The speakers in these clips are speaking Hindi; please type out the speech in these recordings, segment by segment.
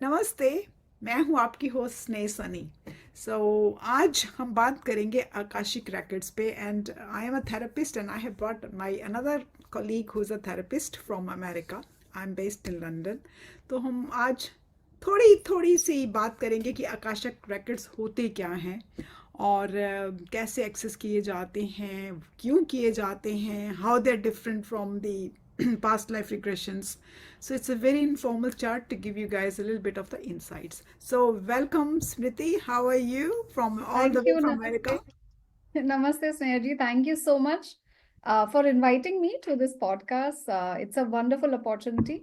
नमस्ते। मैं हूँ आपकी होस्ट स्नेह सनी। आज हम बात करेंगे आकाशिक रैकेट्स पे and I am a therapist and I have brought my another colleague who is a therapist from America. I am based in London. तो हम आज थोड़ी थोड़ी सी बात करेंगे कि आकाशिक रैकेट्स होते क्या हैं और कैसे एक्सेस किए जाते हैं, क्यों किए जाते हैं, how they are different from the past life regressions. So it's a very informal chart to give you guys a little bit of the insights. So welcome Smriti, how are you from all the Thank way you. from America? Namaste. Namaste, Snehaji. Thank you so much for inviting me to this podcast. It's a wonderful opportunity.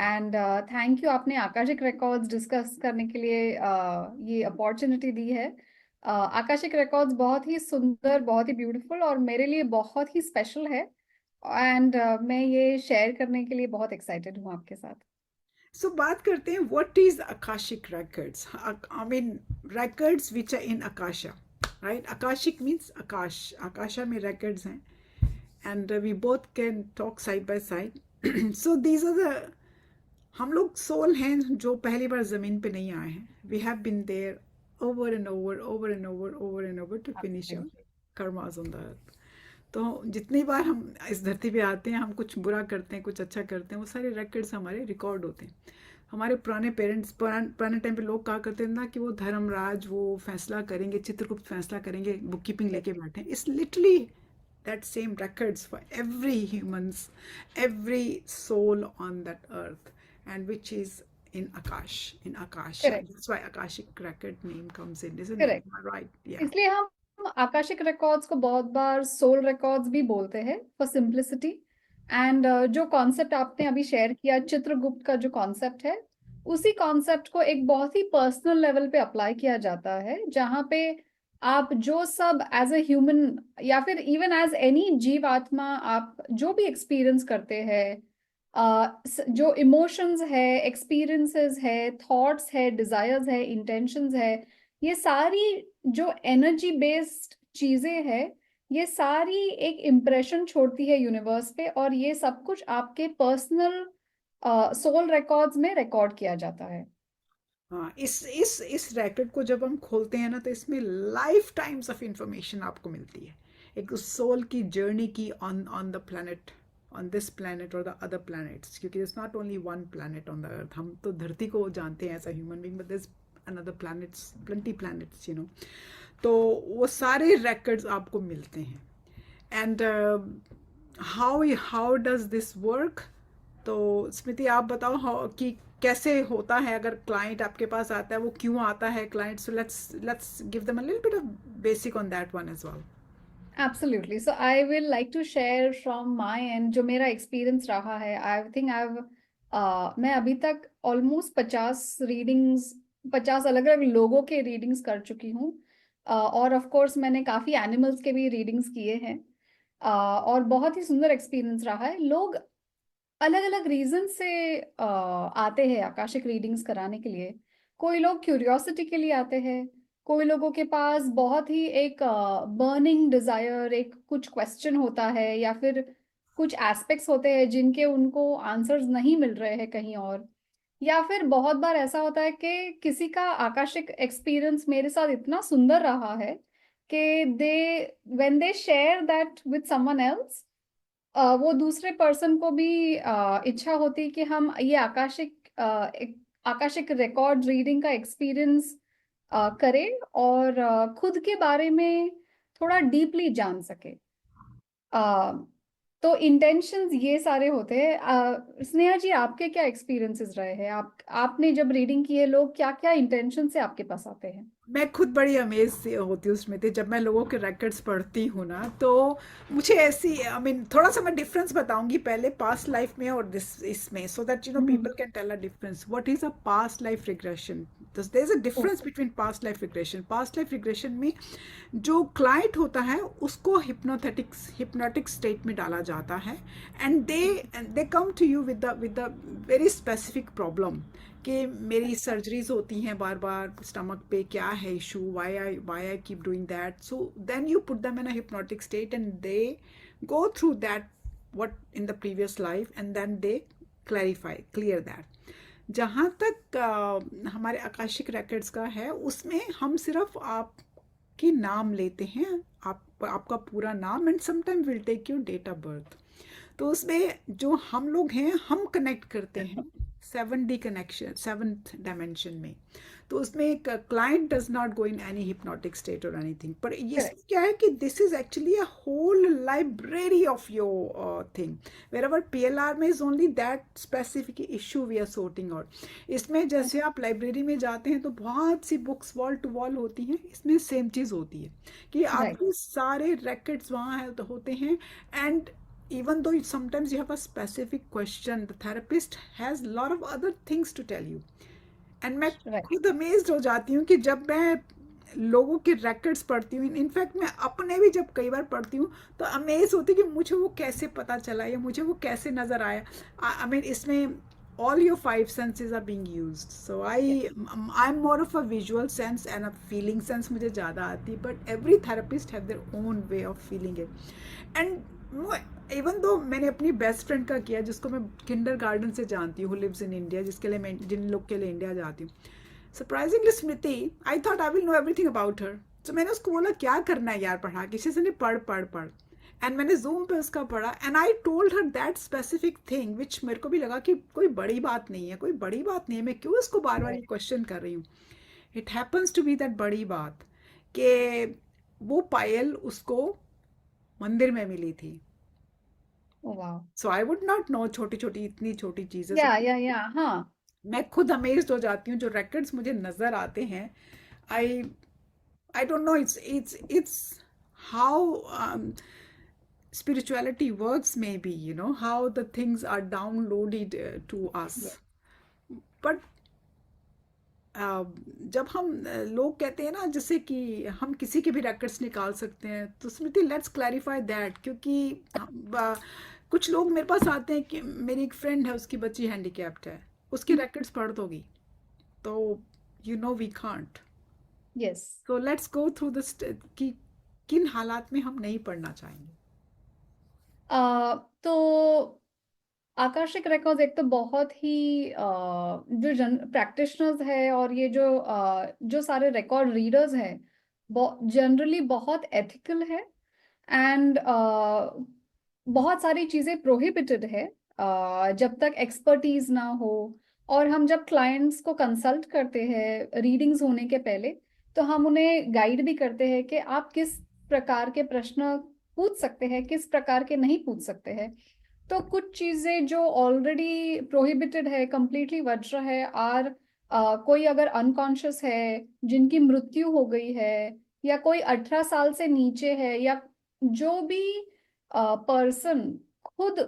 And thank you आपने आकाशिक रिकॉर्ड्स डिस्कस करने के लिए ये अपॉर्चुनिटी दी है। आकाशिक रिकॉर्ड्स बहुत ही सुंदर, बहुत ही ब्यूटीफुल और मेरे लिए बहुत ही स्पेशल है। एंड मैं ये शेयर करने के लिए बहुत एक्साइटेड हूँ आपके साथ। So बात करते हैं what is Akashic records. I mean records which are in Akasha, right? Akashic means Akash. Akasha में records हैं and we both can talk side by side. So these are the हम लोग सोल हैं जो पहली बार ज़मीन पे नहीं आए हैं. We have been there over and over over and over over and over to finish your Absolutely. Karmas on the earth. तो जितनी बार हम इस धरती पे आते हैं, हम कुछ बुरा करते हैं, कुछ अच्छा करते हैं, वो सारे रिकॉर्ड्स हमारे रिकॉर्ड होते हैं. हमारे पुराने पेरेंट्स पुराने टाइम पे लोग कहा करते थे ना कि वो धर्मराज वो फैसला करेंगे, चित्रगुप्त फैसला करेंगे, बुक कीपिंग लेके बैठे हैं. It's literally that same records for every humans, every soul on that earth, and which is in Akash, in Akasha. Correct, That's why Akashic record name comes in, isn't it? Correct. Am I right? Yeah. इसलिए हम आकाशिक रिकॉर्ड्स को बहुत बार सोल रिकॉर्ड्स भी बोलते हैं फॉर सिंप्लिसिटी। एंड जो कॉन्सेप्ट आपने अभी शेयर किया, चित्रगुप्त का जो कॉन्सेप्ट है, उसी कॉन्सेप्ट को एक बहुत ही पर्सनल लेवल पे अप्लाई किया जाता है, जहाँ पे आप जो सब एज ए ह्यूमन या फिर इवन एज एनी जीव आत्मा आप जो भी एक्सपीरियंस करते हैं, जो इमोशंस है, एक्सपीरियंसेस है, थॉट्स है, डिजायर्स है, इंटेंशंस है, ये सारी जो एनर्जी बेस्ड चीजें हैं, ये सारी एक इम्प्रेशन छोड़ती है यूनिवर्स पे, और ये सब कुछ आपके पर्सनल सोल रिकॉर्ड्स में रिकॉर्ड किया जाता है। हाँ, इस रैकेट को जब हम खोलते हैं ना तो इसमें लाइफ टाइम्स ऑफ इंफॉर्मेशन आपको मिलती है, एक उस सोल की जर्नी की on on the planet, on this planet और द अदर प्लैनेट्स, क्योंकि it's not only one planet on the earth. हम तो धरती को जानते हैं as a human being, but this another planets, plenty planets, you know. तो वो सारे records आपको मिलते हैं. And how does this work? तो स्मृति आप बताओ कि कैसे होता है अगर क्लाइंट आपके पास आता है, वो क्यों आता है client. So let's give them a little bit of basic on that one as well. Absolutely. So I will like to share from my end जो मेरा एक्सपीरियंस रहा है। आई थिंक मैं अभी तक ऑलमोस्ट 50 रीडिंग्स, 50 अलग अलग लोगों के रीडिंग्स कर चुकी हूँ। और ऑफ कोर्स मैंने काफी एनिमल्स के भी रीडिंग्स किए हैं। और बहुत ही सुंदर एक्सपीरियंस रहा है। लोग अलग अलग रीजन से आते हैं आकाशिक रीडिंग्स कराने के लिए। कोई लोग क्यूरियोसिटी के लिए आते हैं, कोई लोगों के पास बहुत ही एक बर्निंग डिजायर, एक कुछ क्वेश्चन होता है, या फिर कुछ एस्पेक्ट्स होते हैं जिनके उनको आंसर्स नहीं मिल रहे हैं कहीं और। या फिर बहुत बार ऐसा होता है कि किसी का आकाशिक एक्सपीरियंस मेरे साथ इतना सुंदर रहा है कि they when they share that with someone else, वो दूसरे पर्सन को भी इच्छा होती कि हम ये आकाशिक रिकॉर्ड रीडिंग का एक्सपीरियंस करें, और खुद के बारे में थोड़ा डीपली जान सके। अ, तो इंटेंशंस ये सारे होते हैं। स्नेहा जी, आपके क्या एक्सपीरियंसेस रहे हैं? आपने जब रीडिंग की है, लोग क्या क्या इंटेंशन से आपके पास आते हैं? मैं खुद बड़ी अमेज होती हूँ उसमें, जब मैं लोगों के records पढ़ती हूँ ना, तो मुझे ऐसी आई मीन थोड़ा सा मैं डिफरेंस बताऊंगी पहले पास्ट लाइफ में और दिस इसमें, so that you know hmm. People can tell a difference what is a past life regression. There is a difference okay. Between past life regression. Past life regression में जो क्लाइंट होता है उसको हिप्नोटिक स्टेट में डाला जाता है, and they come to you with the very specific problem कि मेरी सर्जरीज होती हैं बार बार स्टमक पे, क्या है issue, why I keep doing that. So then you put them in a hypnotic state and they go through that what in the previous life, and then they clear that. जहाँ तक हमारे आकाशिक रिकॉर्ड्स का है, उसमें हम सिर्फ आपकी नाम लेते हैं, आपका पूरा नाम, and sometime will take your date of birth. तो उसमें जो हम लोग हैं, हम कनेक्ट करते हैं 7D कनेक्शन, 7th डायमेंशन में। तो उसमें एक client does not go in any hypnotic state और एनीथिंग, पर इसमें करेक्ट। क्या है कि this is actually a whole library of your thing. Where PLR में is only that specific issue we are sorting out. इसमें जैसे आप लाइब्रेरी में जाते हैं तो बहुत सी बुक्स वॉल टू वॉल होती हैं, इसमें सेम चीज़ होती है कि राइट। आपके सारे records वहाँ है तो होते हैं। And even though sometimes you have a specific question, the therapist has a lot of other things to tell you. And मैं राइट। खुद अमेज्ड हो जाती हूँ कि जब मैं लोगों के records पढ़ती हूँ, इनफैक्ट मैं अपने भी जब कई बार पढ़ती हूँ तो अमेज होती कि मुझे वो कैसे पता चला या मुझे वो कैसे नज़र आया। आई मीन इसमें all your five senses are being used, so I'm more of a visual sense and a feeling sense मुझे ज़्यादा आती, but every therapist have their own way of feeling it. And even though मैंने अपनी बेस्ट फ्रेंड का किया, जिसको मैं किंडर गार्डन से जानती हूँ, लिव्स इन इंडिया, जिसके लिए मैं जिन लोग के लिए इंडिया जाती हूँ, surprisingly Smriti, I thought I will know everything about her. तो मैंने उसको बोला क्या करना है यार पढ़ा, किसी से नहीं, पढ़ पढ़ पढ़। एंड मैंने जूम पे उसका पढ़ा, and I told her that specific thing, which मेरे को भी लगा कि कोई बड़ी बात नहीं है, कोई बड़ी बात नहीं है, मैं क्यों इसको बार बार ये राइट। क्वेश्चन कर रही हूँ। It happens to be that बड़ी बात कि वो पायल उसको मंदिर में मिली थी। वाह। सो आई वुड नॉट नो छोटी छोटी, इतनी छोटी चीजें। सो या हाँ। मैं खुद अमेज्ड हो जाती हूँ जो records मुझे नजर आते हैं। I I don't know, it's how spirituality works, maybe, how the things are downloaded to us. But जब हम लोग कहते हैं ना, जैसे कि हम किसी के भी records निकाल सकते हैं, तो स्मृति लेट्स क्लैरिफाई दैट, क्योंकि कुछ लोग मेरे पास आते हैं कि मेरी एक फ्रेंड है, उसकी बच्ची हैंडीकैप्ड है, उसकी records पढ़ दोगी, तो we can't. Yes. So let's go through कि किन हालात में हम नहीं पढ़ना चाहेंगे। तो आकाशिक रिकॉर्ड्स एक तो बहुत ही जो प्रैक्टिशनर्स है, और ये जो सारे रिकॉर्ड रीडर्स हैं, जनरली बहुत एथिकल है। एंड बहुत सारी चीजें प्रोहिबिटेड है जब तक एक्सपर्टीज ना हो। और हम जब क्लाइंट्स को कंसल्ट करते हैं रीडिंग्स होने के पहले, तो हम उन्हें गाइड भी करते हैं कि आप किस प्रकार के प्रश्न पूछ सकते हैं, किस प्रकार के नहीं पूछ सकते हैं। तो कुछ चीजें जो ऑलरेडी प्रोहिबिटेड है, कंप्लीटली वज्र है, और कोई अगर अनकॉन्शियस है, जिनकी मृत्यु हो गई है, या कोई 18 साल से नीचे है, या जो भी पर्सन खुद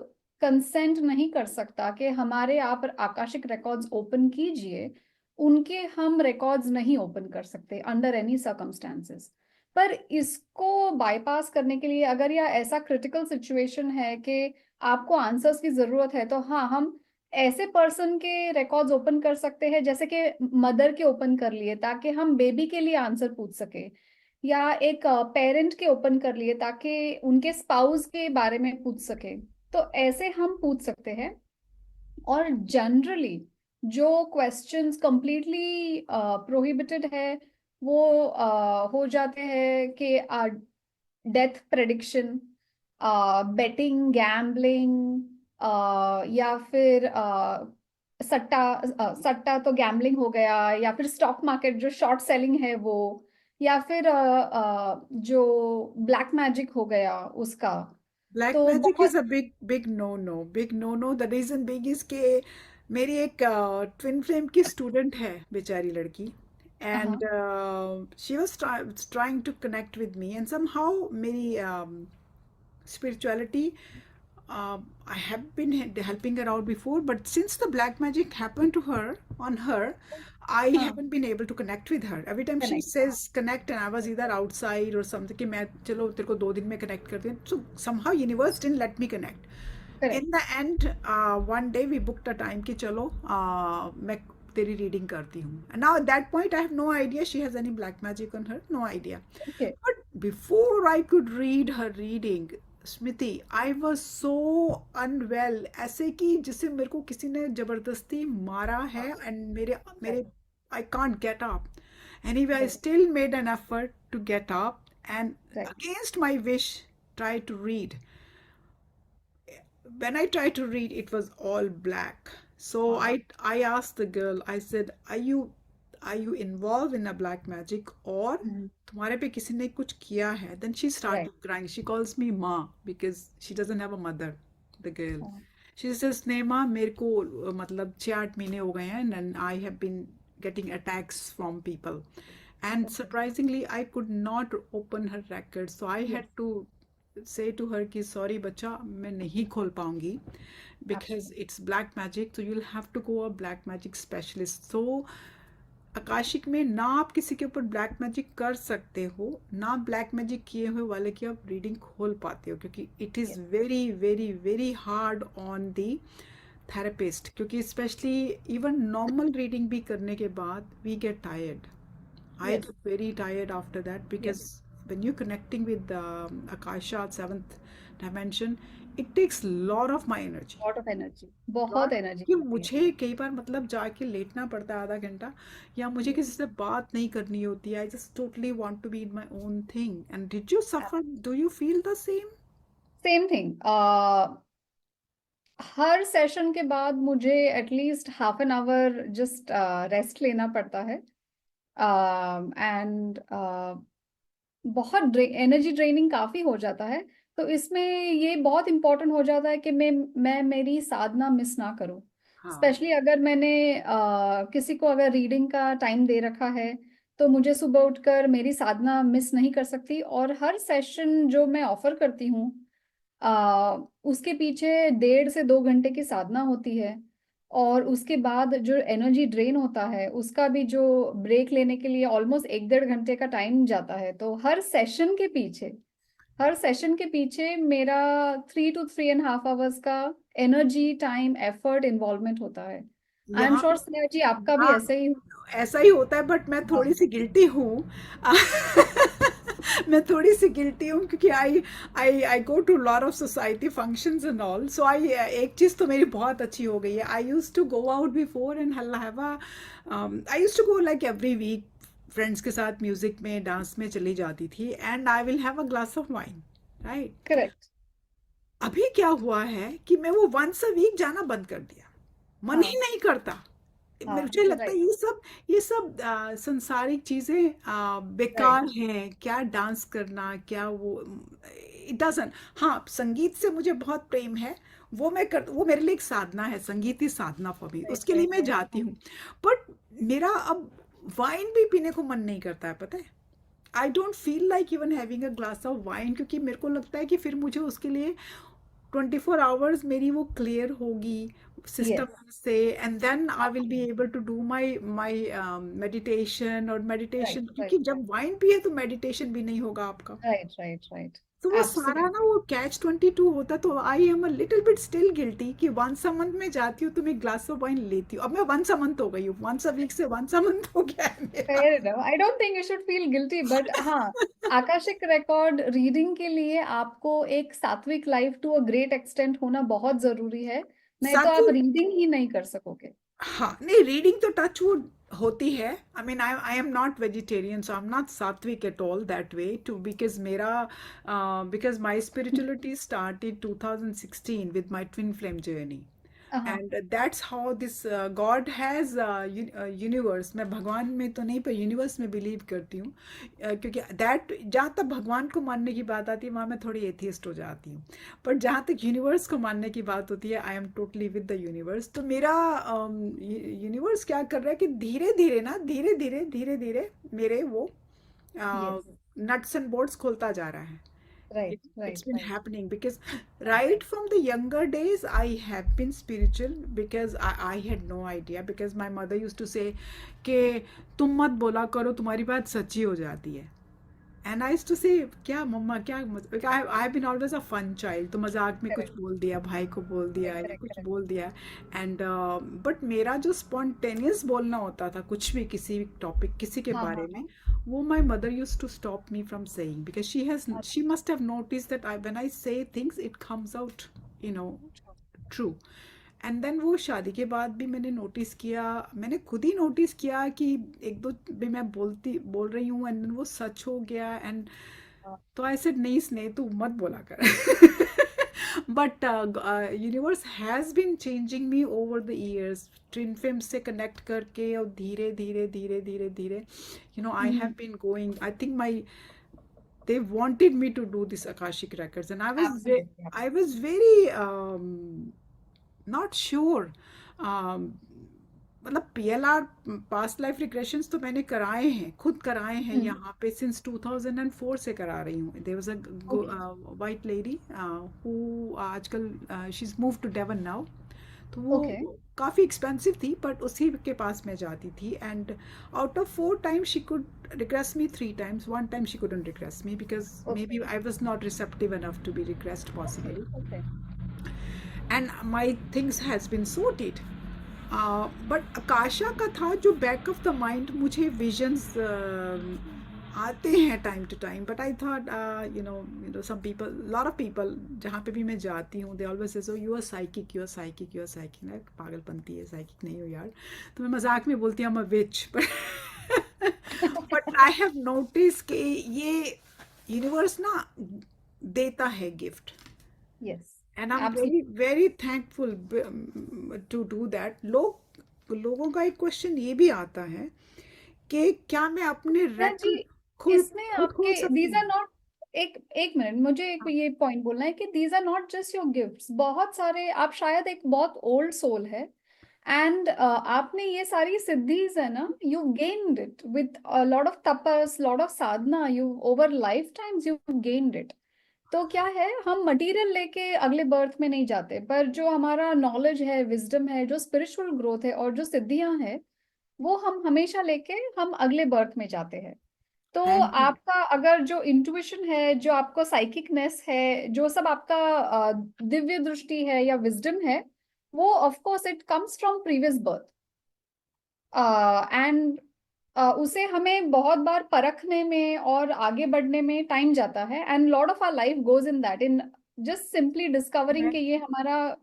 कंसेंट नहीं कर सकता कि हमारे यहाँ पर आकाशिक रिकॉर्ड्स ओपन कीजिए, उनके हम रिकॉर्ड्स नहीं ओपन कर सकते अंडर एनी सर्कमस्टांसेस। पर इसको बाईपास करने के लिए, अगर यह ऐसा क्रिटिकल सिचुएशन है कि आपको आंसर्स की जरूरत है, तो हाँ, हम ऐसे पर्सन के रिकॉर्ड्स ओपन कर सकते हैं, जैसे कि मदर के ओपन कर लिए ताकि हम बेबी के लिए आंसर पूछ सके, या एक पेरेंट के ओपन कर लिए ताकि उनके स्पाउस के बारे में पूछ सके। तो ऐसे हम पूछ सकते हैं। और जनरली जो क्वेश्चंस कंप्लीटली प्रोहिबिटेड है, वो हो जाते हैं कि डेथ प्रेडिक्शन, बेटिंग, गैम्बलिंग, या फिर सट्टा। सट्टा तो गैम्बलिंग हो गया, या फिर स्टॉक मार्केट जो शॉर्ट सेलिंग है वो, या फिर जो ब्लैक मैजिक हो गया उसका। ब्लैक तो मैजिक इज बहुत। A big big no no, big no no. The reason big is के मेरी एक ट्विन फ्लेम की स्टूडेंट है, बेचारी लड़की, हाँ। And she was trying to connect with me, and somehow मेरी spirituality, I have been helping her out before, but since the black magic happened to her, on her, I हाँ। haven't been able to connect with her. Every time she connect. says connect, and I was either outside or something, कि मैं चलो तेरे को 2 दिन में connect करती हूँ, so somehow universe didn't let me connect. In correct. the end, one day we booked a time कि चलो मैं तेरी रीडिंग करती हूँ. And now at that point I have no idea she has any black magic on her, no idea. Okay. But before I could read her reading, Smriti, I was so unwell, ऐसे कि जिसे मेरे को किसी ने जबरदस्ती मारा है, एंड मेरे मेरे Right, I can't get up. Anyway I right, still made an effort to get up, and right. Against my wish try to read. When I tried to read, it was all black. So हाँ, I asked the girl, I said, are you involved in a black magic, or हम्म, तुम्हारे पे किसी ने कुछ किया है? Then she right. started crying. She calls me Ma because she doesn't have a mother, the girl. हाँ, She says, Nema, मेरे को मतलब 6-8 महीने हो गए हैं, and I have been getting attacks from people. And okay. surprisingly, I could not open her record. So I Yes, had to say to her कि sorry बच्चा, मैं नहीं खोल पाऊंगी because absolutely. it's black magic, so you'll have to go a black magic specialist. So Akashic में ना आप किसी के ऊपर ब्लैक मैजिक कर सकते हो, ना ब्लैक मैजिक किए हुए वाले की आप रीडिंग खोल पाते हो, क्योंकि it is Yes, very very very hard on the therapist, क्योंकि स्पेशली इवन नॉर्मल रीडिंग भी करने के बाद we get tired. I yes, get very tired after that, yes. because when you're connecting with Akasha, seventh dimension, it takes a lot of my energy. Lot of energy. Lot, बहुत एनर्जी कि मिलती है. मुझे कई बार मतलब जाके लेटना पड़ता है आधा घंटा, या मुझे Yes, किसी से बात नहीं करनी होती है. I just totally want to be in my own thing. And did you suffer, do you feel the same? Same thing. हर सेशन के बाद मुझे at least half an hour just rest लेना पड़ता है. एंड बहुत एनर्जी ड्रेनिंग काफी हो जाता है. तो इसमें ये बहुत इंपॉर्टेंट हो जाता है कि मैं मेरी साधना मिस ना करूं. हाँ. स्पेशली अगर मैंने किसी को अगर रीडिंग का टाइम दे रखा है, तो मुझे सुबह उठकर मेरी साधना मिस नहीं कर सकती. और हर सेशन जो मैं ऑफर करती हूँ, उसके पीछे 1.5 से 2 घंटे की साधना होती है. और उसके बाद जो एनर्जी ड्रेन होता है, उसका भी जो ब्रेक लेने के लिए ऑलमोस्ट 1-1.5 घंटे का टाइम जाता है. तो हर सेशन के पीछे मेरा 3 to 3.5 आवर्स का एनर्जी, टाइम, एफर्ट, इन्वॉल्वमेंट होता है. आई एम यहाँ श्योर स्नेहा जी आपका भी हाँ, ऐसे ही. ऐसा ही होता है, बट मैं हाँ, थोड़ी सी गिल्टी हूँ. मैं थोड़ी सी गिल्टी हूँ, क्योंकि I I go to lot of society functions and all. So I, एक चीज़ तो मेरी बहुत अच्छी हो गई है. I use to go out before and have a, I use to go like every week friends के साथ म्यूजिक में, डांस में चली जाती थी, and I will have a glass of wine, right. Correct. अभी क्या हुआ है कि मैं वो वंस अ वीक जाना बंद कर दिया. मन ही हाँ, नहीं करता. हाँ, मुझे लगता है राइट, ये सब संसारिक चीजें राइट. बेकार हैं. क्या डांस करना, क्या वो, इट डजंट. हाँ, संगीत से मुझे बहुत प्रेम है. वो मेरे लिए एक साधना है. संगीत ही साधना फॉर मी, राइट, उसके लिए राइट, मैं राइट. जाती हूँ. बट मेरा अब वाइन भी पीने को मन नहीं करता है, पता है. I don't feel like even having a glass of wine, क्योंकि मेरे को लगता है कि फिर मुझे उसके लिए 24 आवर्स मेरी वो क्लियर होगी system yes, say, and then I will be able to do my my meditation. और राइट, मेडिटेशन, क्योंकि राइट, जब वाइन पिए तो मेडिटेशन भी नहीं होगा आपका. Right, right, right. तो वो सारा एब्सोल्युटली. ना वो कैच 22 होता. तो I am a little bit still guilty कि वंस अ मंथ में जाती हूँ तो मैं ग्लास ऑफ वाइन लेती हूँ. अब मैं वंस अ मंथ हो गई हूँ, वंस अ वीक से वंस अ मंथ हो गया है मेरा. Fair enough. I don't think you should feel guilty, but हाँ, आकाशिक रिकॉर्ड रीडिंग के लिए आपको एक सात्विक life to a great extent होना बहुत जरूरी है. नहीं तो आप सात्विक, रीडिंग ही नहीं कर सकोगे. हाँ, नहीं, रीडिंग तो टच वुड होती है. I mean I am not vegetarian, so I am not sattvic at all that way too, because मेरा, because my spirituality started 2016 with my twin flame journey. हाँ, And that's how this God has universe. मैं भगवान में तो नहीं, पर यूनिवर्स में बिलीव करती हूँ. क्योंकि दैट, जहाँ तक भगवान को मानने की बात आती है वहाँ मैं थोड़ी एथियस्ट हो जाती हूँ. पर जहाँ तक यूनिवर्स को मानने की बात होती है, I am totally with the universe. तो मेरा यूनिवर्स क्या कर रहा है कि धीरे धीरे ना, धीरे धीरे धीरे धीरे मेरे वो यस, नट्स एंड बोल्ट्स खोलता जा रहा है. Right, It's right, been right. happening because right from the younger days I have been spiritual, because I had no idea, because my mother used to say कि तुम मत बोला करो, तुम्हारी बात सच्ची हो जाती है. And I used to say, क्या मम्मा, क्या I have been always a fun child. तो मजाक में कुछ करेक्ट, बोल दिया, भाई को बोल दिया, करेक्ट, या करेक्ट, कुछ करेक्ट. बोल दिया. एंड बट मेरा जो स्पॉन्टेनियस बोलना होता था कुछ भी, किसी टॉपिक, किसी के हाँ, बारे हाँ, में, हाँ. वो my mother used to stop me from saying, because she must have noticed that when I say things it comes out, you know, true. And then वो शादी के बाद भी मैंने नोटिस किया, मैंने खुद ही नोटिस किया कि एक दो भी मैं बोल रही हूँ एंड वो सच हो गया, एंड तो आई सेड नहीं स्नेह तू मत बोला कर. But universe has been changing me over the years, twin flame से कनेक्ट करके, और धीरे धीरे धीरे धीरे धीरे, you know, I have been going, I think my, they wanted me to do this Akashic records, and Absolutely. I was very not sure. मतलब PLR, पास्ट लाइफ रिग्रेशंस तो मैंने कराए हैं, खुद कराए हैं यहाँ पे, सिंस 2004 से करा रही हूँ. There was a white lady who आजकल she is move to Devon now. तो वो Okay. काफ़ी एक्सपेंसिव थी, बट उसी के पास मैं जाती थी, and out of 4 times she could regress me 3 times. One time she couldn't regress me because maybe I was not receptive enough to be regressed possibly. Okay. And my things has bin sorted. But Akasha का था जो बैक ऑफ द माइंड, मुझे विजन्स आते हैं time to time, but I thought you know some people, lot of people जहाँ पे भी मैं जाती हूँ, they always say, so you are psychic, you are psychic, you are psychic. ना पागलपंती है, साइकिक नहीं हो यार. तो मैं मजाक में बोलती हूँ I'm a witch. But I have notice कि ये यूनिवर्स ना देता है gift, Yes. And I am Absolutely. Very very thankful to do that. लोगों का एक क्वेश्चन ये भी आता है कि क्या मैं अपने ना जी, रेकॉर्ड खुद इसमें खुद खोल आपके सकती दीज आर हूँ? नॉट, एक एक मिनट, मुझे एक ये पॉइंट बोलना है कि these are not just your gifts. बहुत सारे, आप शायद एक बहुत ओल्ड सोल है, एंड आपने ये सारी सिद्धीज है ना, you gained it with lot of tapas, lot of sadhana, you over lifetimes you gained it. तो क्या है, हम मटेरियल लेके अगले बर्थ में नहीं जाते, पर जो हमारा नॉलेज है, विजडम है, जो स्पिरिचुअल ग्रोथ है, और जो सिद्धियां हैं, वो हम हमेशा लेके हम अगले बर्थ में जाते हैं. तो थैंक यू. आपका अगर जो इंट्यूशन है, जो आपको साइकिकनेस है, जो सब आपका दिव्य दृष्टि है या विजडम है, वो of course it comes from previous birth. And उसे हमें बहुत बार परखने में और आगे बढ़ने में टाइम जाता है, and lot of our life goes in that, in just simply discovering मैं कि ये हमारा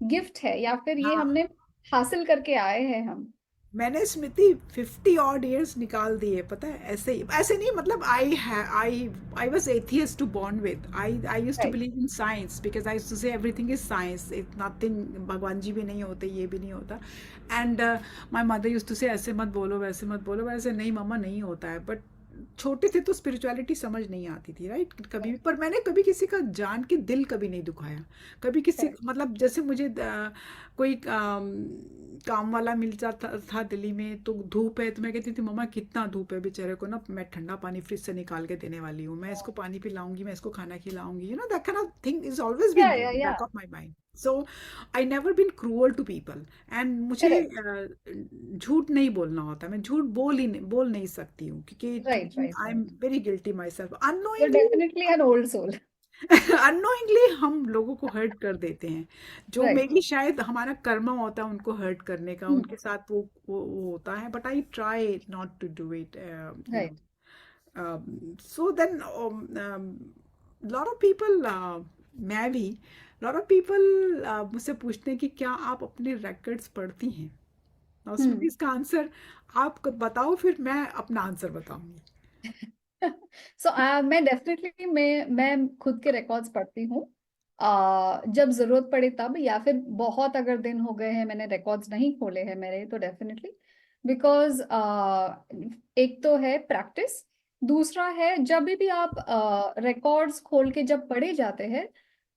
गिफ्ट है, या फिर ये हाँ, हमने हासिल करके आए हैं हम. मैंने स्मृति 50 odd years निकाल दिए, पता है, ऐसे ही, ऐसे नहीं, मतलब I was atheist to born with. I used to right. Believe in science, because I used to say everything is science, it nothing, भगवान जी भी नहीं होते, ये भी नहीं होता. And my mother used to say ऐसे मत बोलो, वैसे मत बोलो, वैसे नहीं मम्मा, नहीं होता है. बट छोटे थे तो स्पिरिचुअलिटी समझ नहीं आती थी, राइट, कभी भी. पर मैंने कभी किसी का जान के दिल कभी नहीं दुखाया, कभी किसी, मतलब जैसे मुझे कोई काम वाला मिल जाता था दिल्ली में, तो धूप है तो मैं कहती थी मम्मा कितना धूप है, बेचारे को ना मैं ठंडा पानी फ्रिज से निकाल के देने वाली हूँ, मैं इसको पानी पिलाऊंगी, मैं इसको खाना खिलाऊंगी, you know, that kind of thing is always been yeah yeah yeah back of my mind. So I never been cruel to people, and मुझे करेक्ट. झूठ नहीं बोलना होता, मैं झूठ बोल नहीं सकती हूँ, राइट, क्योंकि right, I am right. Very guilty myself, you unknowingly. Definitely an old soul. Unknowingly हम लोगों को हर्ट कर देते हैं, जो मे राइट. बी शायद हमारा कर्मा होता है उनको हर्ट करने का, उनके साथ वो होता है, but I try not to do it, you right. No. So then lot of people, मैं भी, लॉट ऑफ पीपल मुझसे पूछते हैं कि क्या आप अपने रिकॉर्ड्स पढ़ती हैं. और उसमें इसका आंसर आप बताओ, फिर मैं अपना आंसर बताऊंगी. सो मैं डेफिनेटली मैं खुद के रिकॉर्ड्स पढ़ती हूँ. जब जरूरत पड़े तब, या फिर बहुत अगर दिन हो गए हैं मैंने रिकॉर्ड्स नहीं खोले हैं मेरे, तो डेफिनेटली, बिकॉज एक तो है प्रैक्टिस, दूसरा है जब भी आप रिकॉर्ड्स खोल के जब पढ़े जाते हैं,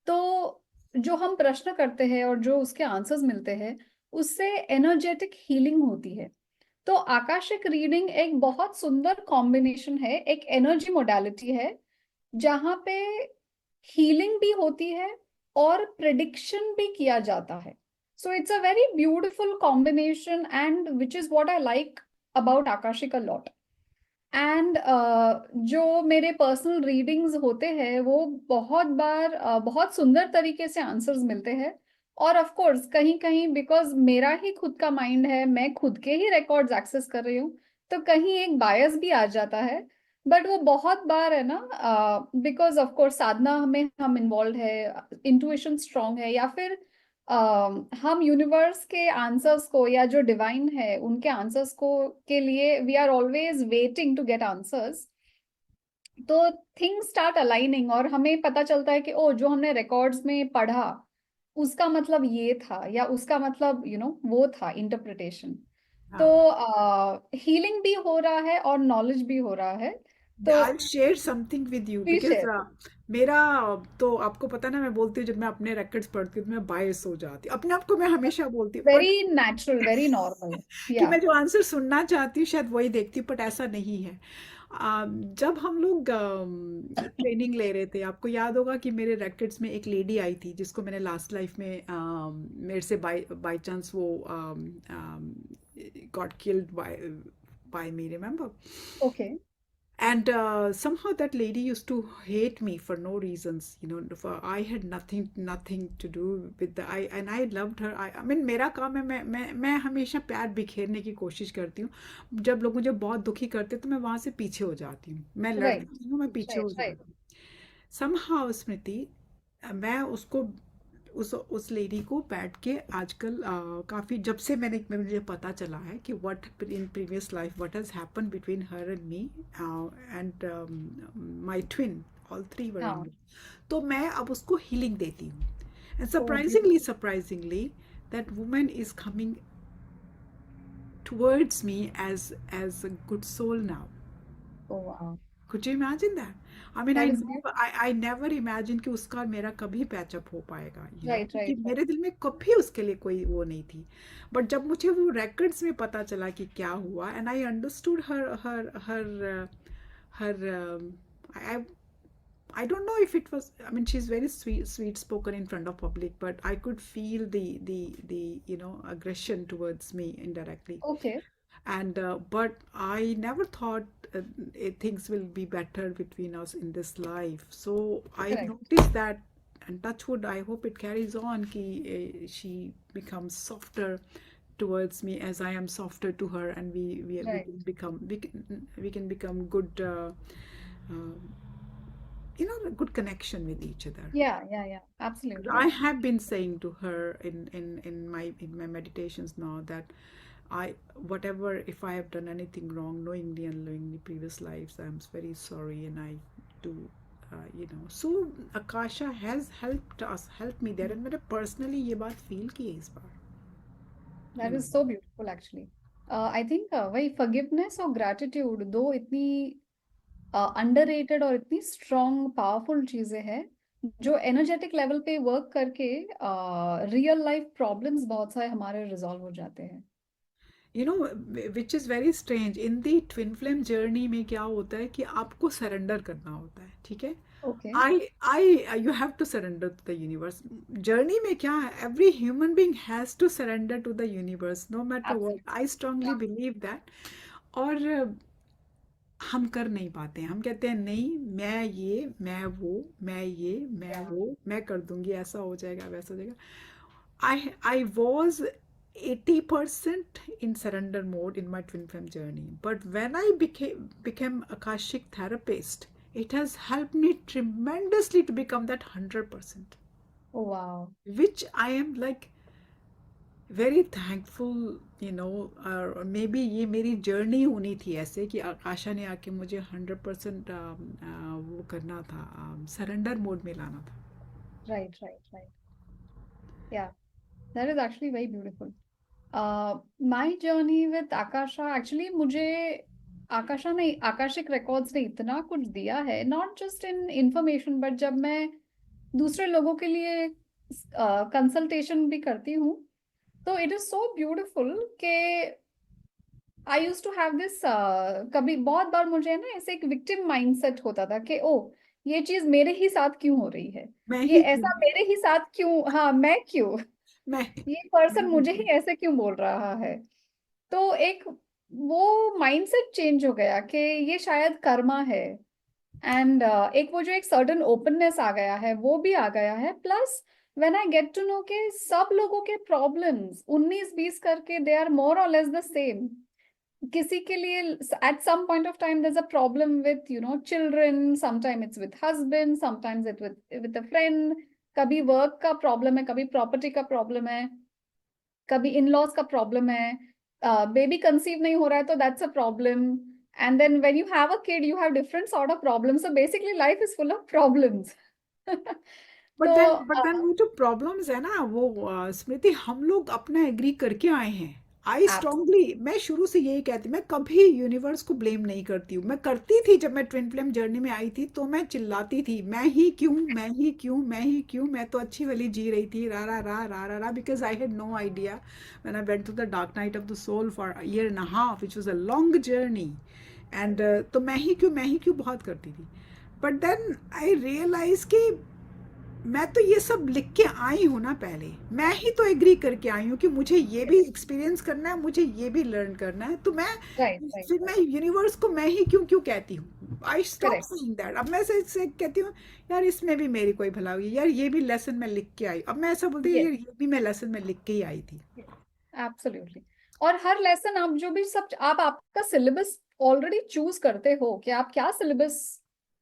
तो जो हम प्रश्न करते हैं और जो उसके आंसर्स मिलते हैं, उससे एनर्जेटिक हीलिंग होती है. तो आकाशिक रीडिंग एक बहुत सुंदर कॉम्बिनेशन है, एक एनर्जी मोडालिटी है, जहां पे हीलिंग भी होती है और प्रिडिक्शन भी किया जाता है. So it's a very beautiful combination, and which is what I like about Akashic a lot. And जो मेरे पर्सनल रीडिंग्स होते हैं, वो बहुत बार बहुत सुंदर तरीके से आंसर्स मिलते हैं. और ऑफ कोर्स कहीं कहीं बिकॉज मेरा ही खुद का माइंड है, मैं खुद के ही रिकॉर्ड्स एक्सेस कर रही हूँ, तो कहीं एक बायस भी आ जाता है। बट वो बहुत बार है ना, बिकॉज ऑफ कोर्स साधना में हम इन्वॉल्व है, इंट्यूशन स्ट्रांग है, या फिर हम यूनिवर्स के आंसर्स को या जो डिवाइन है उनके आंसर्स को के लिए we are always waiting to get answers. तो थिंग्स स्टार्ट अलाइनिंग और हमें पता चलता है कि ओ जो हमने रिकॉर्ड्स में पढ़ा उसका मतलब ये था, या उसका मतलब वो था इंटरप्रिटेशन। तो हाँ, हीलिंग भी हो रहा है और नॉलेज भी हो रहा है। तो I share something with you please because share. मेरा तो आपको पता ना, मैं बोलती हूँ जब मैं अपने records पढ़ती हूँ तो मैं बायस हो जाती हूँ अपने आप को, मैं हमेशा बोलती हूँ very but natural, very normal. कि या मैं जो आंसर सुनना चाहती हूँ शायद वही देखती हूँ, बट ऐसा नहीं है। जब हम लोग ट्रेनिंग ले रहे थे, आपको याद होगा कि मेरे रैकेट्स में एक लेडी आई थी जिसको मैंने लास्ट लाइफ में मेरे से बाय बाय चांस वो got killed by me, remember? Okay. And somehow that lady used to hate me for no reasons, you know. For I had nothing to do with the I, and I loved her. I mean मेरा काम है, मैं हमेशा प्यार बिखेरने की कोशिश करती हूँ। जब लोग मुझे बहुत दुखी करते हैं तो मैं वहां से पीछे हो जाती हूँ, मैं राइट, लड़ती नहीं हूँ, मैं पीछे राइट, हो राइट। जाती हूँ। समहाउ स्मृति, मैं उसको उस लेडी को बैठ के आजकल काफ़ी जब से मुझे पता चला है कि what in previous life what has happen between her and me and my twin, all three were in, हाँ। तो मैं अब उसको हीलिंग देती हूँ। And oh beautiful. Surprisingly that woman is coming towards me as a good soul now. Oh वाह। Could you imagine that? I mean, that is beautiful. I never imagined कि उसका और मेरा कभी पैचअप हो पाएगा, you know, राइट, क्योंकि राइट, राइट। मेरे दिल में कभी उसके लिए कोई वो नहीं थी। बट जब मुझे वो records में पता चला कि क्या हुआ, and I understood her I I don't know if it was, I mean, she's very sweet spoken in front of public, but I could feel the you know, aggression towards me indirectly. Okay. And but I never thought things will be better between us in this life. So I correct. noticed that, and touch wood, I hope it carries on ki she becomes softer towards me as I am softer to her, and we right. can become we can become good uh, you know, a good connection with each other. या I absolutely. have been saying to her in my meditations now that I, whatever, if I have done anything wrong, knowingly, unknowingly, previous lives, I'm very sorry, and I do, you know. So Akasha has helped me there, and मैंने personally ये बात feel की है इस बार, you that know. Is so beautiful actually. I think वही फॉरगिवनेस और ग्रैटिट्यूड दो इतनी अंडररेटेड और इतनी स्ट्रॉन्ग पावरफुल चीजें हैं जो एनर्जेटिक लेवल पे वर्क करके रियल लाइफ प्रॉब्लम्स बहुत सारे हमारे रिजॉल्व हो जाते हैं। You know, which is very strange. In the twin flame journey में क्या होता है कि आपको surrender करना होता है, ठीक है? Okay. You have to surrender to the universe. Journey में क्या है? Every human being has to surrender to the universe, no matter what. I strongly believe that. और हम कर नहीं पाते हैं, हम कहते हैं नहीं, मैं ये, मैं वो, मैं ये, मैं वो, मैं कर दूंगी, ऐसा हो जाएगा, वैसा हो जाएगा। I was 80% in surrender mode in my twin flame journey. But when I became Akashic therapist, it has helped me tremendously to become that 100%, wow. which I am like very thankful, you know. May be ये मेरी जर्नी होनी थी ऐसे कि आशा ने आके मुझे 100% वो करना था, सरेंडर मोड में लाना था। Right, right, right. Yeah that is actually very beautiful. My journey with Akasha, actually मुझे आकाशा ने, आकाशिक रिकॉर्ड्स ने इतना कुछ दिया है, not just in information, but जब मैं दूसरे लोगों के लिए कंसल्टेशन भी करती हूँ तो इट इज सो ब्यूटीफुल कि आई यूज टू हैव दिस, कभी बहुत बार मुझे ना ऐसे एक विक्टिम माइंडसेट होता था कि ओ ये चीज मेरे ही साथ क्यों हो रही है, मैं ये ही क्यों, ऐसा मेरे ही साथ क्यों, हाँ मैं क्यों, मैं ये पर्सन मैं ही मुझे ही क्यों। ऐसे क्यों बोल रहा है। तो एक वो माइंडसेट चेंज हो गया कि ये शायद कर्मा है। एंड एक वो जो एक सर्टन ओपननेस आ गया है वो भी आ गया है, plus when I get to know के सब लोगों के प्रॉब्लम्स 19-20 करके दे आर मोर और लेस द सेम। किसी के लिए at some point of time there's a problem with children, sometimes it's with husband, sometimes it's with a friend, कभी वर्क का प्रॉब्लम है, कभी प्रॉपर्टी का प्रॉब्लम है, कभी इन लॉज का प्रॉब्लम है, बेबी कंसीव नहीं हो रहा है तो that's a problem, and then when you have a kid you have different sort of problems, so basically life is full of problems. तो बट देन वो जो प्रॉब्लम्स है ना वो स्मृति हम लोग अपना एग्री करके आए हैं. आई स्ट्रांगली मैं शुरू से यही कहती मैं कभी यूनिवर्स को ब्लेम नहीं करती हूँ. मैं करती थी जब मैं ट्विन फ्लेम जर्नी में आई थी तो मैं चिल्लाती थी मैं ही क्यों मैं ही क्यों मैं ही क्यों. मैं तो अच्छी वाली जी रही थी रा रा रा रा रा रा because I had no idea when I went to the dark night of the soul for a year and a half which was a long journey. And तो मैं ही क्यों बहुत करती थी. बट देन आई रियलाइज कि मैं तो ये सब लिख के आई हूँ ना पहले. मैं ही तो एग्री करके आई हूँ कि मुझे ये भी एक्सपीरियंस करना है मुझे ये भी लर्न करना है. तो मैं राइट राइट फिर मैं राइट, यूनिवर्स को मैं ही क्यों क्यों कहती हूँ. I stop correct saying that. अब मैं से कहती हूँ यार इसमें भी मेरी कोई भला हुई यार ये भी लेसन मैं लिख के आई. अब मैं ऐसा बोलती हूँ यस यार ये भी मैं लेसन में लिख के ही आई थी. एब्सोल्युटली. और हर लेसन आप जो भी सब आप आपका सिलेबस ऑलरेडी चूज करते हो कि आप क्या सिलेबस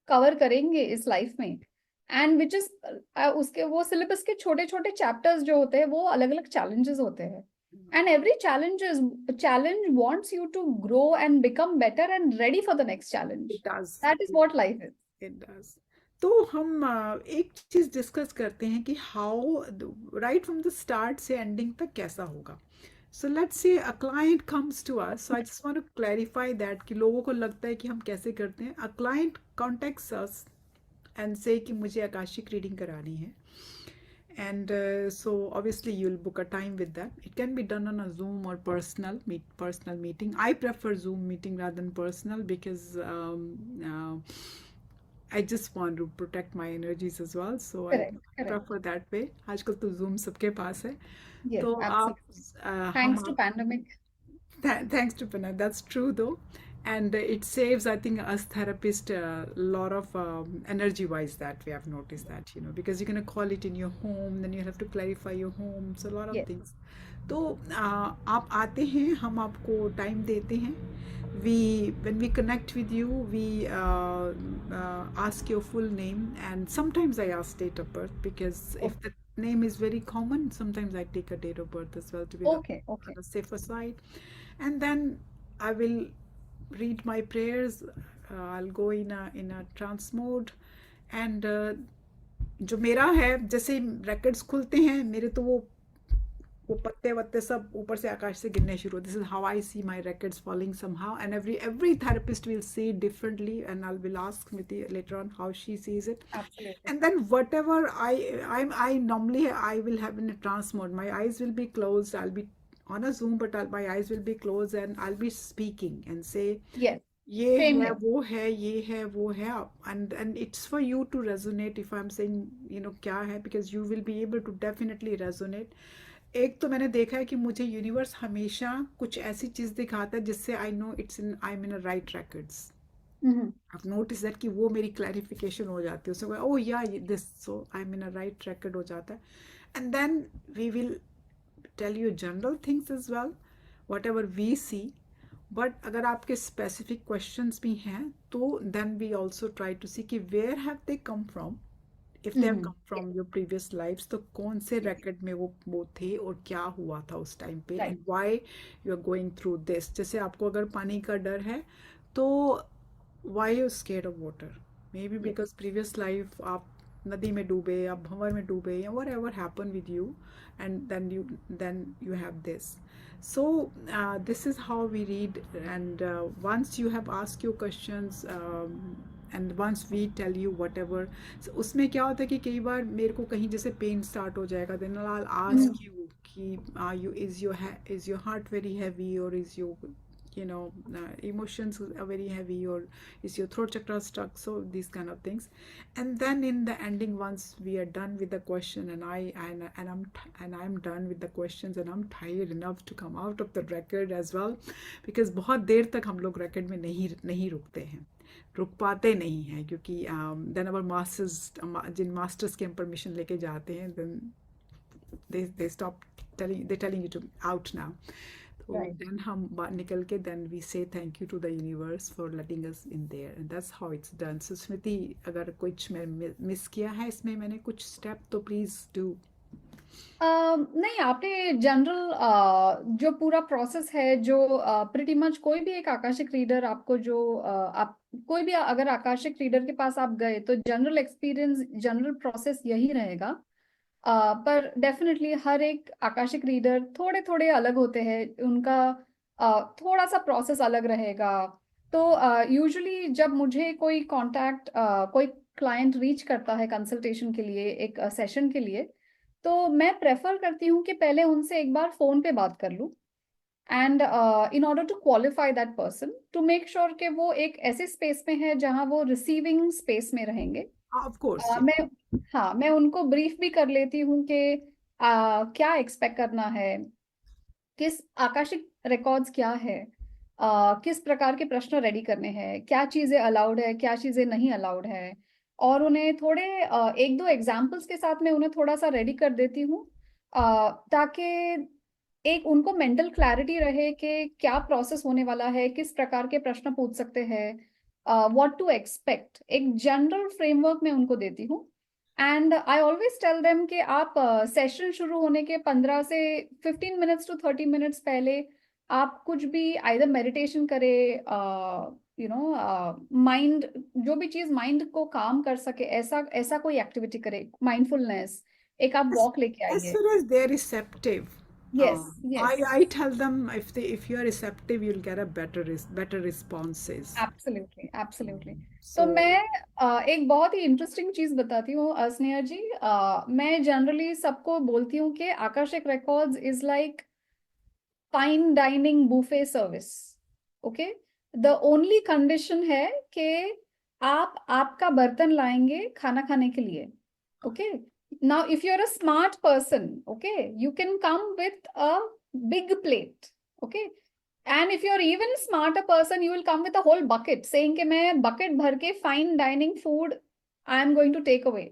कवर करेंगे इस लाइफ में, एंड विच इज उसके वो सिलेबस के छोटे छोटे चैप्टर्स जो होते हैं वो अलग अलग चैलेंजेस होते हैं, and every challenge wants you to grow and become better and ready for the next challenge. It does. That is what life is. It does. तो हम एक चीज डिस्कस करते हैं कि how right from the start से एंडिंग तक कैसा होगा. So let's say a client comes to us. So I just want to clarify that कि लोगों को लगता है कि हम कैसे करते हैं. A client contacts us and say कि मुझे आकाशिक रीडिंग करानी है. And so obviously you'll book a time with that. It can be done on a Zoom or personal meeting. I prefer Zoom meeting rather than personal because I just want to protect my energies as well. So I correct correct. prefer that way. आजकल तो Zoom सबके पास है. यस तो आप एब्सोल्युटली. हम thanks to pandemic. thanks to Panay. That's true though. And it saves, I think, us therapists a lot of energy wise that we have noticed that, because you're going to call it in your home, then you have to clarify your home. So a lot of yes. things. तो आप आते हैं हम आपको टाइम देते हैं. When we connect with you, we ask your full name, and sometimes I ask date of birth because if the name is very common, sometimes I take a date of birth as well to be okay on okay. the safer side. And then I will read my prayers. I'll go in a trance mode. And जो मेरा है जैसे records खुलते हैं मेरे तो वो पत्ते वत्ते सब ऊपर से आकाश से गिरने शुरू. This is how I see my records falling somehow, and every therapist will see it differently, and I will ask Smriti later on how she sees it. Absolutely. And then whatever I normally I will have in a trance mode. My eyes will be closed. I'll be on a Zoom, but my eyes will be closed, and I'll be speaking and say yes. ये सेम है हियर. वो है ये है वो है. And it's for you to resonate if I'm saying क्या है, because you will be able to definitely resonate. एक तो मैंने देखा है कि मुझे यूनिवर्स हमेशा कुछ ऐसी चीज दिखाता है जिससे I know I am in a right records. I've noticed that कि वो मेरी क्लैरिफिकेशन हो जाती है उसमें. Oh yeah this so I am in a right record हो जाता है. And then we will tell you general things as well whatever we see. But अगर आपके स्पेसिफिक क्वेश्चंस भी हैं तो then we also try to see कि where have they come from. If they have come yes. From your previous lifes तो कौन से रेकर्ड में वो थे और क्या हुआ था उस टाइम पे, right. And why you are going through this. जैसे आपको अगर पानी का डर है तो why you scared of water. Maybe yes. Because previous life आप नदी में डूबे आप भंवर में डूबे या whatever happen with you, and then you have this. So this is how we read, and once you have asked your questions, and once we tell you whatever, so उसमें क्या होता है कि कई बार मेरे को कहीं जैसे पेन स्टार्ट हो जाएगा, then I'll ask you कि is your heart very heavy, or is your emotions are very heavy, or is your throat chakra stuck, so these kind of things. And then in the ending, once we are done with the question, and I'm done with the questions, and I'm tired enough to come out of the record as well, because बहुत देर तक हम लोग record में नहीं रुकते हैं, रुक पाते नहीं हैं, क्योंकि then our masters Jin masters के हम permission लेके जाते हैं, then they stop telling you to out now. तो Right. देन हम बाहर निकल के then we say thank you to the universe for letting us in there and that's how it's done. So Smriti, अगर कुछ मैं मिस किया है इसमें मैंने कुछ स्टेप, तो प्लीज डू। नहीं, आपने जनरल जो पूरा प्रोसेस है, जो प्रिटी मच कोई भी एक आकाशिक रीडर आपको जो आप कोई भी अगर आकाशिक रीडर के पास आप गए तो जनरल एक्सपीरियंस जनरल प्रोसेस यही रहेगा। पर डेफिनेटली हर एक आकाशिक रीडर थोड़े थोड़े अलग होते हैं, उनका थोड़ा सा प्रोसेस अलग रहेगा। तो यूजुअली जब मुझे कोई कांटेक्ट कोई क्लाइंट रीच करता है कंसल्टेशन के लिए, एक सेशन के लिए, तो मैं प्रेफर करती हूँ कि पहले उनसे एक बार फोन पे बात कर लूँ, and in order to qualify that person, to make sure कि वो एक ऐसे स्पेस में है जहाँ वो रिसीविंग स्पेस में रहेंगे। Of course. मैं हाँ, मैं उनको ब्रीफ भी कर लेती हूँ कि क्या एक्सपेक्ट करना है, किस आकाशिक रिकॉर्ड्स क्या है, किस प्रकार के प्रश्न रेडी करने हैं, क्या चीजें अलाउड है, क्या चीजें नहीं अलाउड है, और उन्हें थोड़े एक दो एग्जाम्पल्स के साथ मैं उन्हें थोड़ा सा रेडी कर देती हूँ, ताकि एक उनको मेंटल क्लैरिटी रहे कि क्या प्रोसेस होने वाला है, किस प्रकार के प्रश्न पूछ सकते हैं, व्हाट टू एक्सपेक्ट। एक जनरल फ्रेमवर्क मैं उनको देती हूँ। And I always tell them कि आप सेशन शुरू होने के 15 से 15 मिनट्स टू 30 मिनट्स पहले आप कुछ भी आइदर मेडिटेशन करें, यू नो माइंड, जो भी चीज माइंड को काम कर सके, ऐसा ऐसा कोई एक्टिविटी करे, माइंडफुलनेस, एक आप As, वॉक लेके as आइए। soon as they're receptive, yes, yes, I tell them if you're receptive, you'll get a better responses. Absolutely, absolutely. तो So मैं एक बहुत ही इंटरेस्टिंग चीज बताती हूँ स्नेहा जी। मैं जनरली सबको बोलती हूँ कि Akashic records is like fine dining buffet service. Okay, the only condition है कि आप आपका बर्तन लाएंगे खाना खाने के लिए। Okay, now if you are a smart person, okay, you can come with a big plate. Okay, and if you are even smarter person, you will come with a whole bucket saying कि मैं बकेट भर के fine dining food I am going to take away.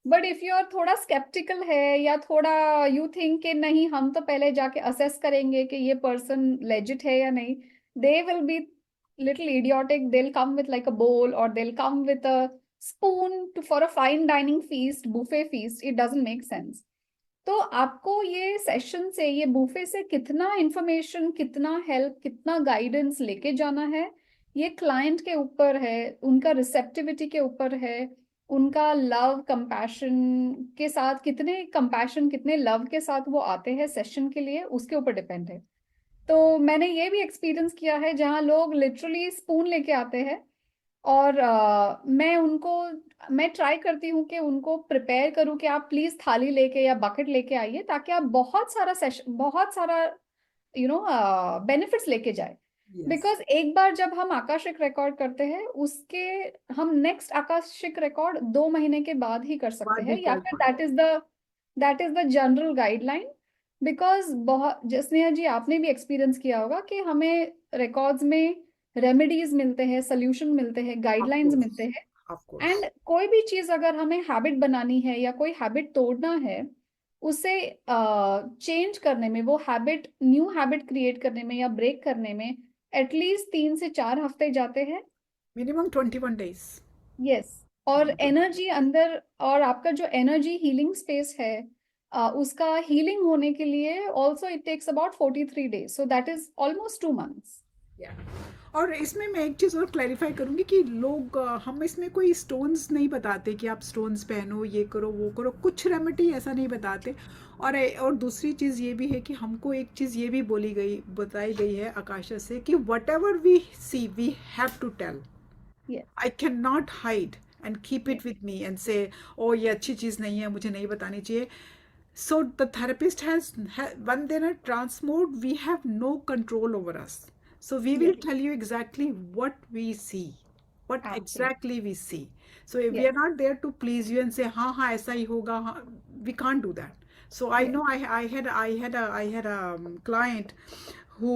But if you are थोड़ा स्केप्टिकल है, या थोड़ा यू थिंक कि नहीं, हम तो पहले जाके असेस करेंगे कि ये पर्सन लेजिट है या नहीं, they will be little idiotic, they will come with like a bowl, और they will come with a spoon to for a fine dining feast, buffet feast. It doesn't make sense. तो आपको ये सेशन से, ये बुफे से कितना इंफॉर्मेशन, कितना हेल्प, कितना गाइडेंस लेके जाना है, ये क्लाइंट के ऊपर है, उनका रिसेप्टिविटी के ऊपर है, उनका लव कंपैशन के साथ, कितने कंपैशन कितने लव के साथ वो आते हैं सेशन के लिए, उसके ऊपर डिपेंड है। तो मैंने ये भी एक्सपीरियंस किया है जहाँ लोग लिटरली स्पून लेके आते हैं, और मैं ट्राई करती हूँ कि उनको प्रिपेयर करूँ कि आप प्लीज थाली लेके या बकेट लेके आइए, ताकि आप बहुत सारा सेशन, बहुत सारा यू नो बेनिफिट्स लेके जाए। yes, बिकॉज एक बार जब हम आकाशिक रिकॉर्ड करते हैं, उसके हम नेक्स्ट आकाशिक रिकॉर्ड 2 महीने के बाद ही कर सकते बाद भी हैं, या कर फिर पाए। That is the general guideline. Because बहुत, जसनेहा जी आपने भी एक्सपीरियंस किया होगा कि हमें रिकॉर्ड्स में रेमेडीज मिलते हैं, सोल्यूशन मिलते हैं, Of गाइडलाइंस course, मिलते हैं। of course. एंड कोई भी चीज अगर हमें हैबिट बनानी है या कोई हैबिट तोड़ना है, उसे चेंज करने में, वो हैबिट, न्यू हैबिट क्रिएट करने में या ब्रेक करने में एटलीस्ट 3 से 4 हफ्ते जाते हैं। Minimum 21 days. यस, और एनर्जी अंदर, और आपका जो एनर्जी हीलिंग स्पेस है, उसका हीलिंग होने के लिए also it takes about 43 days, so that is almost 2 months। Yeah. और इसमें मैं एक चीज़ और क्लैरिफाई करूँगी कि लोग हम इसमें कोई स्टोन्स नहीं बताते कि आप स्टोन्स पहनो, ये करो, वो करो, कुछ रेमेडी ऐसा नहीं बताते। और दूसरी चीज़ ये भी है कि हमको एक चीज़ ये भी बताई गई है आकाशा से कि whatever we see we have to tell. Yes, I can not hide and keep it with me and say oh ये अच्छी चीज़ नहीं है, मुझे नहीं बतानी चाहिए। So the therapist when they're in trance mode, we have no control over us. So we will yes, tell you exactly what we see, what absolutely, exactly we see. So if we are yes, not there to please you and say, हाँ हाँ ऐसा ही होगा, हाँ, we can't do that. So I yes, know I had a client who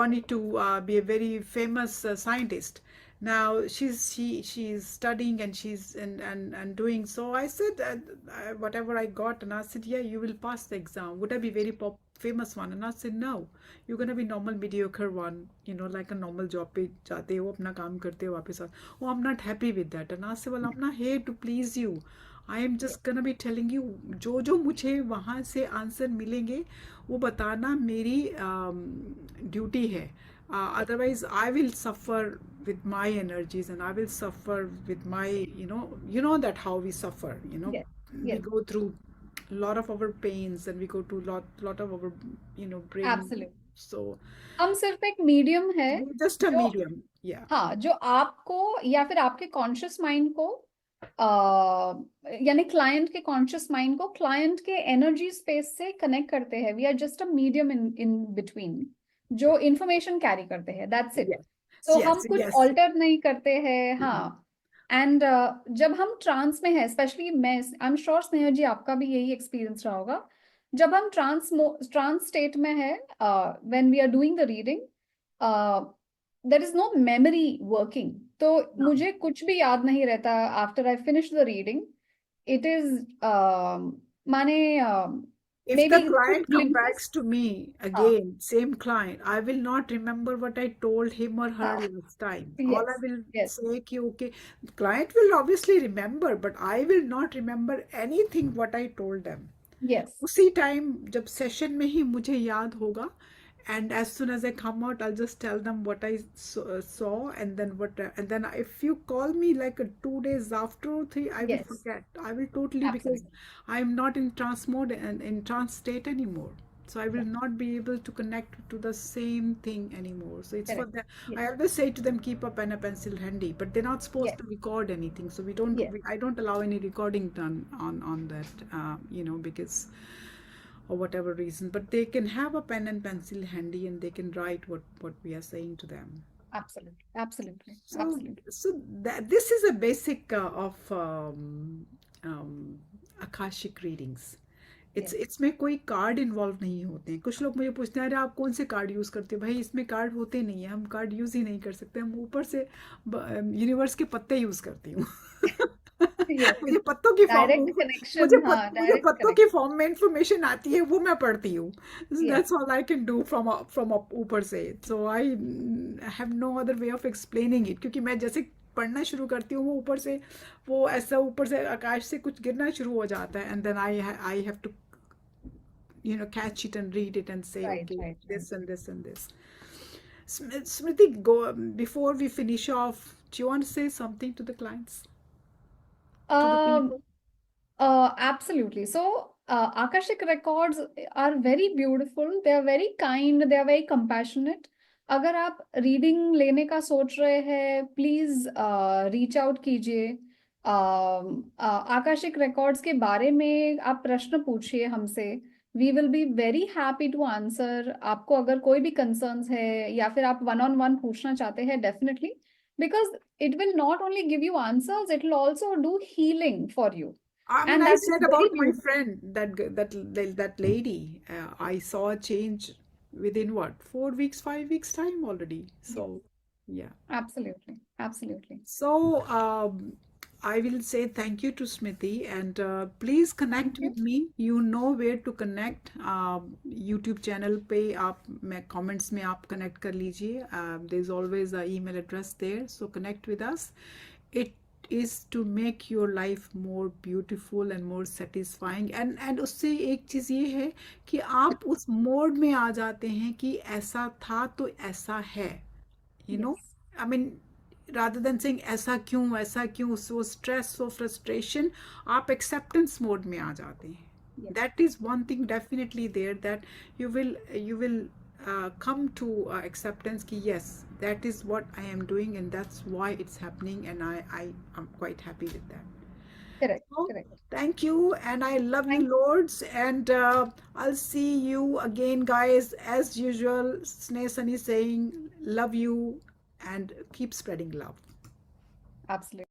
wanted to be a very famous scientist. Now she's studying and she's and doing. So I said whatever I got, and I said, yeah, you will pass the exam. Would I be very famous one, and I said no, you're gonna be normal mediocre one, like a normal job पे जाते हो अपना काम करते हो वापस आ. Oh, I'm not happy with that. And I said, well, I'm not here to please you. I am Yes. just gonna be telling you जो जो मुझे वहाँ से आंसर मिलेंगे वो बताना मेरी ड्यूटी है. Otherwise I will suffer with my energies, and I will suffer with my, you know that how we suffer, Yes. we Yes. go through a lot of our pains, and we go to lot of our, brain. Absolutely. So हम सिर्फ एक मीडियम है we're just a जो, medium. Yeah. हाँ, जो आपको या फिर आपके कॉन्शियस माइंड को यानी क्लाइंट के कॉन्शियस माइंड को क्लाइंट के एनर्जी स्पेस से कनेक्ट करते हैं. We are just a medium in between जो इंफॉर्मेशन कैरी करते हैं. That's it. Yes. तो हम Yes. कुछ Yes. ऑल्टर नहीं करते हैं. Mhm. हाँ. एंड जब हम ट्रांस में है, स्पेशली मैं, आई एम श्योर स्नेहा जी आपका भी यही एक्सपीरियंस रहा होगा, जब हम ट्रांस स्टेट में है, when we are doing the reading, there is no memory working. तो No. मुझे कुछ भी याद नहीं रहता after I finish the reading. It is माने If may the be client comes back glimpses. to me हाँ. again, same client, I will not remember what I told him or her हाँ. last time. All I yes. will yes. say कि okay, client will obviously remember, but I will not remember anything what I told them. Yes. उसी टाइम जब सेशन में ही मुझे याद होगा, and as soon as I come out, I'll just tell them what I saw, and then and then if you call me like 2 days after or 3, I will Yes. forget. I will totally, because Absolutely. I'm not in trance mode and in trance state anymore. So I will not be able to connect to the same thing anymore. So it's for Correct. the, Yes. I always say to them, keep a pen and pencil handy, but they're not supposed Yes. to record anything. So we don't, Yes. I don't allow any recording done on that, because or whatever reason, but they can have a pen and pencil handy, and they can write what we are saying to them. Absolutely. Absolutely. So Absolutely. that this is a basic of akashic readings. Yes. इसमें कोई कार्ड इन्वॉल्व नहीं होते हैं. कुछ लोग मुझे पूछते हैं, अरे आप कौन से कार्ड यूज करते हो? भाई इसमें कार्ड होते नहीं है, हम कार्ड यूज ही नहीं कर सकते. हम ऊपर से यूनिवर्स के पत्ते यूज करती हूँ. Yes. मुझे पत्तों की फॉर्म Direct मुझे connection. हाँ, मुझे direct पत्तों की connection. फॉर्म में इंफॉर्मेशन आती है, वो मैं पढ़ती हूँ. Yes. That's all I can do from ऊपर से. So I have no other way of explaining it, क्योंकि मैं जैसे पढ़ना शुरू करती हूँ, वो ऊपर से, वो ऐसा ऊपर से आकाश से कुछ गिरना शुरू हो जाता है, and then I have to catch it and read it and say, Right. okay, Right. this and this and this. Smriti, go before we finish off. Do you want to say something to the clients, to the Um. people? Absolutely. So, Akashic records are very beautiful. They are very kind. They are very compassionate. अगर आप रीडिंग लेने का सोच रहे हैं, प्लीज रीच आउट कीजिए. आकाशिक रिकॉर्ड्स के बारे में आप प्रश्न पूछिए हमसे. We will be very happy to answer. आपको अगर कोई भी कंसर्न्स है या फिर आप वन ऑन वन पूछना चाहते हैं, definitely, because it will not only give you answers, it will also do healing for you. I mean, And I that is said very about my beautiful. friend, that lady. I saw a change within what, 4 weeks, 5 weeks time already. So, yeah. Absolutely. Absolutely. So, I will say thank you to Smriti, and please connect Thank you. with me. You know where to connect. YouTube channel पे आप, मैं comments में आप connect कर लीजिए. There's always a email address there. So connect with us. It is to make your life more beautiful and more satisfying. And उससे एक चीज़ ये है कि आप उस मोड में आ जाते हैं कि ऐसा था तो ऐसा है. You know, Yes. I mean, rather than saying ऐसा क्यों, so stress, so frustration, आप acceptance mode में आ जाते हैं. Yes. That is one thing definitely there, that you will come to acceptance कि yes, that is what I am doing, and that's why it's happening, and I am quite happy with that. Correct. So, Correct. thank you, and I love you, Thank you. lords, and I'll see you again, guys, as usual. Sneh Sunny saying love you, and keep spreading love. Absolutely.